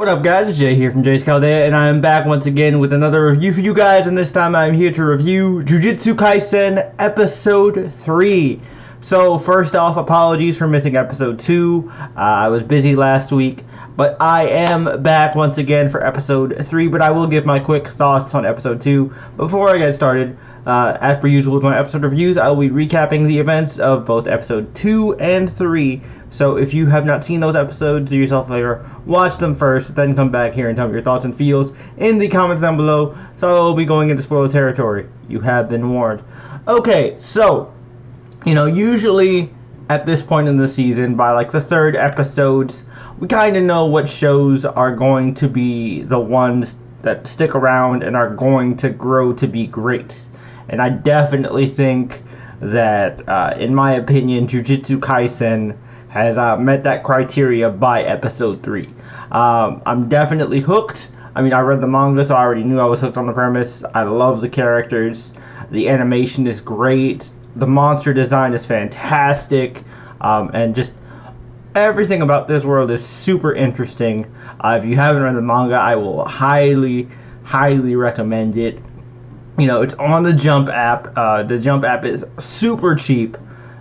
What up, guys? It's Jay here from Jay's Chaldea, and I'm back once again with another review for you guys, and this time I'm here to review Jujutsu Kaisen Episode 3. So, first off, apologies for missing Episode 2. I was busy last week, but I am back once again for Episode 3, but I will give my quick thoughts on Episode 2. Before I get started, as per usual with my episode reviews, I will be recapping the events of both Episode 2 and 3. So if you have not seen those episodes, do yourself a favor, watch them first, then come back here and tell me your thoughts and feels in the comments down below. So I will be going into spoiler territory. You have been warned. Okay, so, usually at this point in the season, by like the third episodes, we kind of know what shows are going to be the ones that stick around and are going to grow to be great. And I definitely think that, in my opinion, Jujutsu Kaisen has met that criteria by Episode 3. I'm definitely hooked. I mean, I read the manga, so I already knew I was hooked on the premise. I love the characters. The animation is great. The monster design is fantastic. And just everything about this world is super interesting. If you haven't read the manga, I will highly, highly recommend it. It's on the Jump app. The Jump app is super cheap,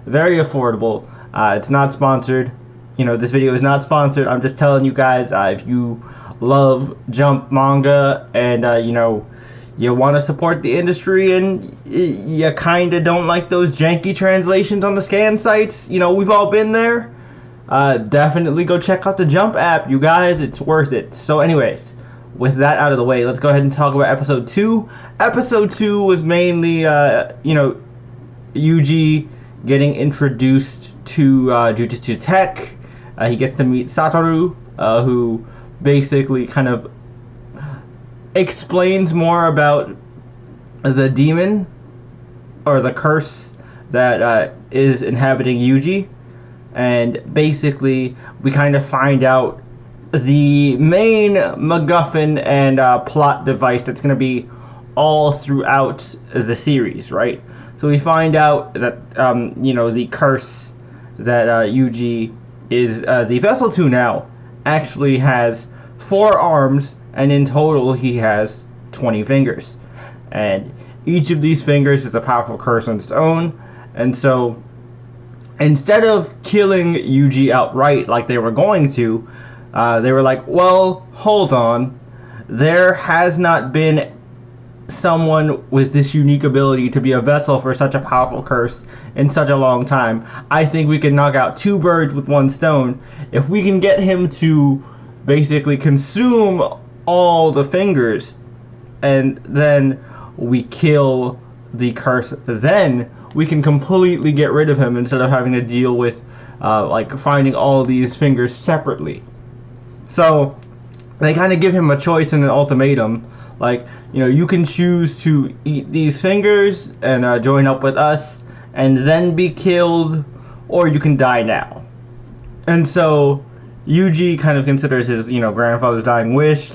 very affordable. It's not sponsored. This video is not sponsored. I'm just telling you guys, if you love Jump manga and, you want to support the industry and you kind of don't like those janky translations on the scan sites, we've all been there. Definitely go check out the Jump app, you guys. It's worth it. So anyways, with that out of the way, let's go ahead and talk about Episode 2. Episode 2 was mainly, Yuji getting introduced to Jujutsu Tech. He gets to meet Satoru, who basically kind of explains more about the demon or the curse that is inhabiting Yuji. And basically, we kind of find out the main MacGuffin and plot device that's going to be all throughout the series, right? So we find out that, the curse that Yuji is the vessel to now actually has 4 arms, and in total he has 20 fingers. And each of these fingers is a powerful curse on its own. And so instead of killing Yuji outright like they were going to, they were like, well, hold on. There has not been someone with this unique ability to be a vessel for such a powerful curse in such a long time. I think we can knock out 2 birds with 1 stone. If we can get him to basically consume all the fingers and then we kill the curse, then we can completely get rid of him instead of having to deal with finding all these fingers separately. So they kind of give him a choice and an ultimatum. You can choose to eat these fingers and join up with us and then be killed, or you can die now. And so Yuji kind of considers his, grandfather's dying wish,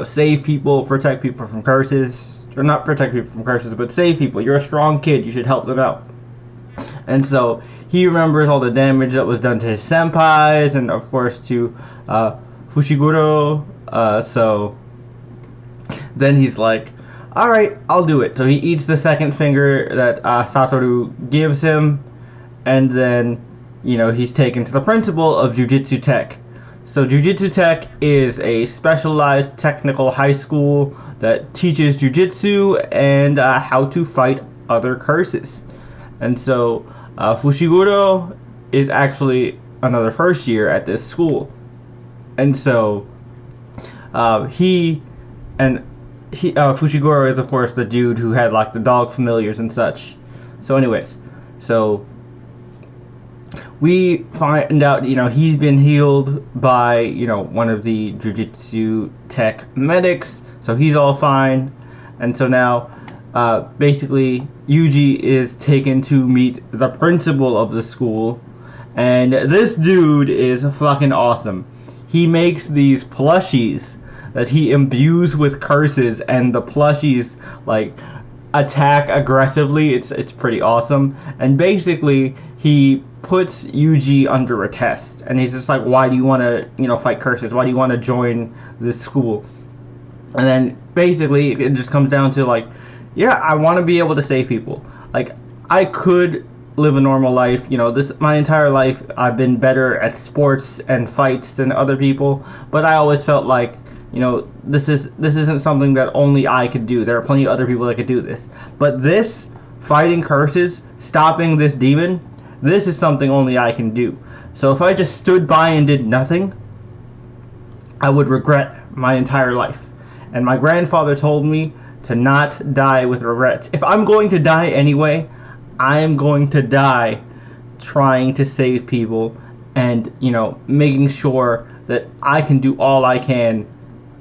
save people, protect people from curses. Or not protect people from curses, but save people. You're a strong kid, you should help them out. And so he remembers all the damage that was done to his senpais and, of course, to Fushiguro. So then he's like, alright, I'll do it. So he eats the second finger that Satoru gives him, and then, he's taken to the principal of Jujutsu Tech. So Jujutsu Tech is a specialized technical high school that teaches jujutsu and how to fight other curses. And so Fushiguro is actually another first year at this school. And so Fushiguro is, of course, the dude who had the dog familiars and such. So anyways, we find out, he's been healed by, one of the Jujutsu Tech medics. So he's all fine. And so now, basically, Yuji is taken to meet the principal of the school. And this dude is fucking awesome. He makes these plushies that he imbues with curses, and the plushies attack aggressively. It's pretty awesome. And basically, he puts Yuji under a test, and he's just like, "Why do you want to, fight curses? Why do you want to join this school?" And then basically, it just comes down to like, yeah, I want to be able to save people. Like, I could live a normal life. This my entire life I've been better at sports and fights than other people, but I always felt like, this isn't something that only I could do. There are plenty of other people that could do this. But this, fighting curses, stopping this demon, this is something only I can do. So if I just stood by and did nothing, I would regret my entire life. And my grandfather told me to not die with regrets. If I'm going to die anyway, I am going to die trying to save people and, making sure that I can do all I can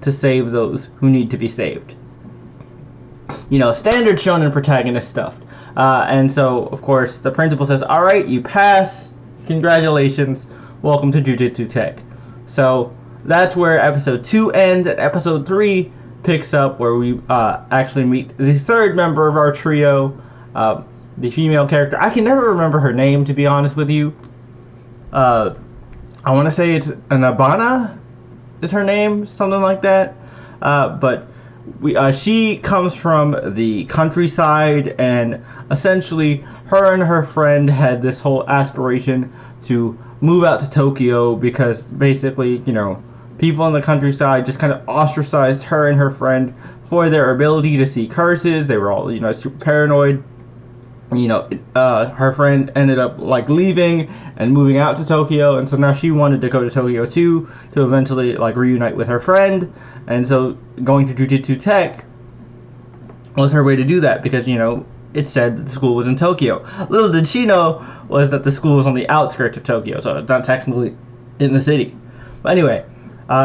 to save those who need to be saved. Standard shonen protagonist stuff. And so, of course, the principal says, "All right, you pass. Congratulations. Welcome to Jujutsu Tech." So that's where episode 2 ends, and episode 3 picks up where we actually meet the third member of our trio, the female character. I can never remember her name, to be honest with you. I want to say it's Nabana is her name, something like that. But she comes from the countryside, and essentially her and her friend had this whole aspiration to move out to Tokyo because basically, people in the countryside just kind of ostracized her and her friend for their ability to see curses. They were all, super paranoid. Her friend ended up leaving and moving out to Tokyo, and so now she wanted to go to Tokyo too to eventually reunite with her friend. And so going to Jujutsu Tech was her way to do that because it said that the school was in Tokyo. Little did she know was that the school was on the outskirts of Tokyo, so not technically in the city. But anyway,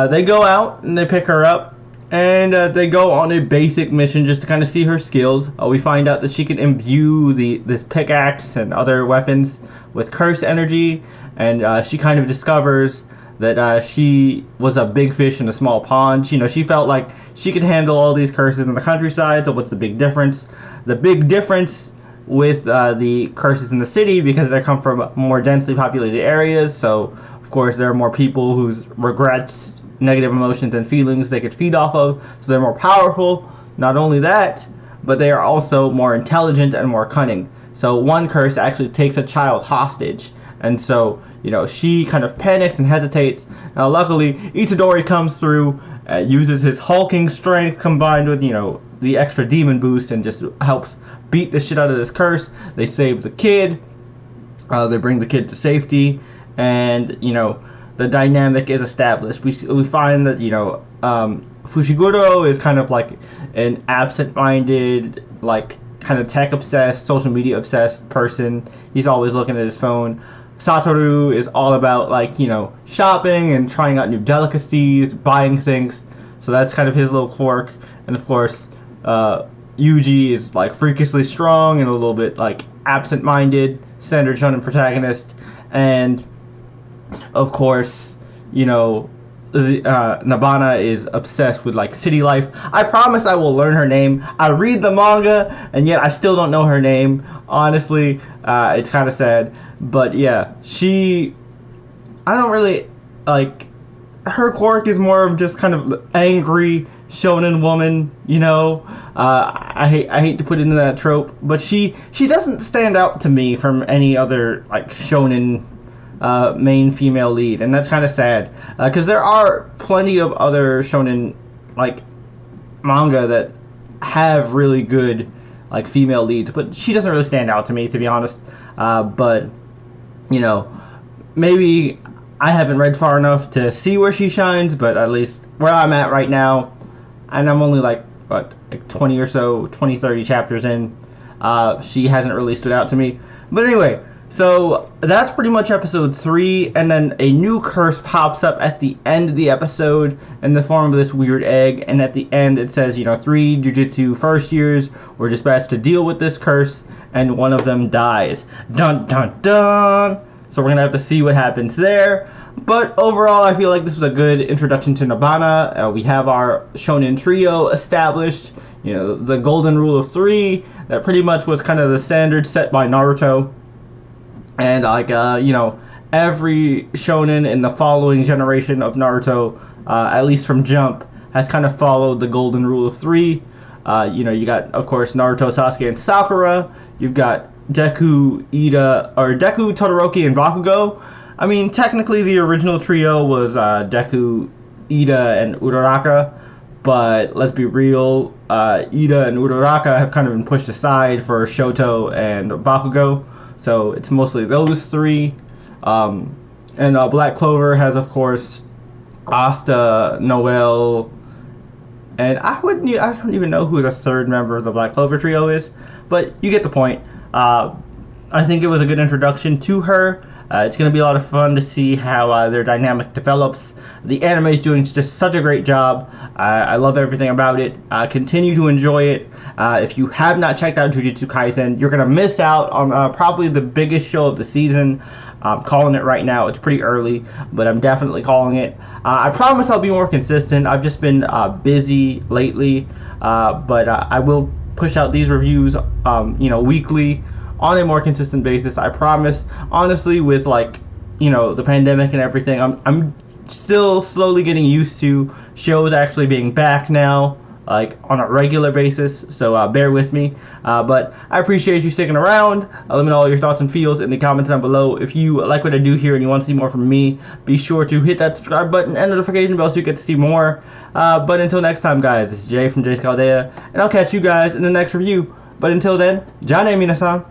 they go out and they pick her up. And they go on a basic mission just to kind of see her skills. We find out that she can imbue this pickaxe and other weapons with curse energy. And she kind of discovers that she was a big fish in a small pond. She felt like she could handle all these curses in the countryside. So what's the big difference? The big difference with the curses in the city, because they come from more densely populated areas. So, of course, there are more people whose regrets, negative emotions and feelings they could feed off of, so they're more powerful. Not only that, but they are also more intelligent and more cunning. So one curse actually takes a child hostage, and so she kind of panics and hesitates. Now luckily Itadori comes through, uses his hulking strength combined with the extra demon boost, and just helps beat the shit out of this curse. They save the kid, they bring the kid to safety, and the dynamic is established. We find that Fushiguro is kind of like an absent-minded, kind of tech-obsessed, social media-obsessed person. He's always looking at his phone. Satoru is all about shopping and trying out new delicacies, buying things. So that's kind of his little quirk. And of course, Yuji is freakishly strong and a little bit absent-minded, standard shonen protagonist. And of course, Nabana is obsessed with city life. I promise I will learn her name. I read the manga, and yet I still don't know her name. Honestly, it's kind of sad. But yeah, I don't really her quirk is more of just kind of angry shonen woman. I hate to put it into that trope, but she doesn't stand out to me from any other shonen main female lead, and that's kind of sad because there are plenty of other shonen manga that have really good female leads, but she doesn't really stand out to me, to be honest. But maybe I haven't read far enough to see where she shines, but at least where I'm at right now, and I'm only 20 or so, 20, 30 chapters in, she hasn't really stood out to me. But anyway, so that's pretty much episode 3, and then a new curse pops up at the end of the episode in the form of this weird egg, and at the end it says, 3 Jujutsu first years were dispatched to deal with this curse, and one of them dies. Dun dun dun! So we're going to have to see what happens there. But overall, I feel like this was a good introduction to Nabana. We have our shonen trio established. you know, the golden rule of three that pretty much was kind of the standard set by Naruto. And like you know, every shonen in the following generation of Naruto, at least from Jump, has kind of followed the golden rule of three. You know, you got, of course, Naruto, Sasuke, and Sakura. You've got Deku, Ida, or Deku, Todoroki, and Bakugo. I mean, technically the original trio was Deku, Ida, and Uraraka, but let's be real, Ida and Uraraka have kind of been pushed aside for Shoto and Bakugo, so it's mostly those three. And Black Clover has, of course, Asta, Noelle, and I don't even know who the third member of the Black Clover trio is, but you get the point. I think it was a good introduction to her. It's going to be a lot of fun to see how their dynamic develops. The anime is doing just such a great job. I love everything about it. Continue to enjoy it. If you have not checked out Jujutsu Kaisen, you're going to miss out on probably the biggest show of the season. I'm calling it right now. It's pretty early, but I'm definitely calling it. I promise I'll be more consistent. I've just been busy lately, but I will push out these reviews, you know, weekly on a more consistent basis. I promise. Honestly, with like, you know, the pandemic and everything, I'm still slowly getting used to shows actually being back now, like on a regular basis. So bear with me. But I appreciate you sticking around. Let me know all your thoughts and feels in the comments down below. If you like what I do here and you want to see more from me, be sure to hit that subscribe button and notification bell so you get to see more. But until next time, guys, this is Jay from Jay's Caldea, and I'll catch you guys in the next review. But until then, Jane minasan.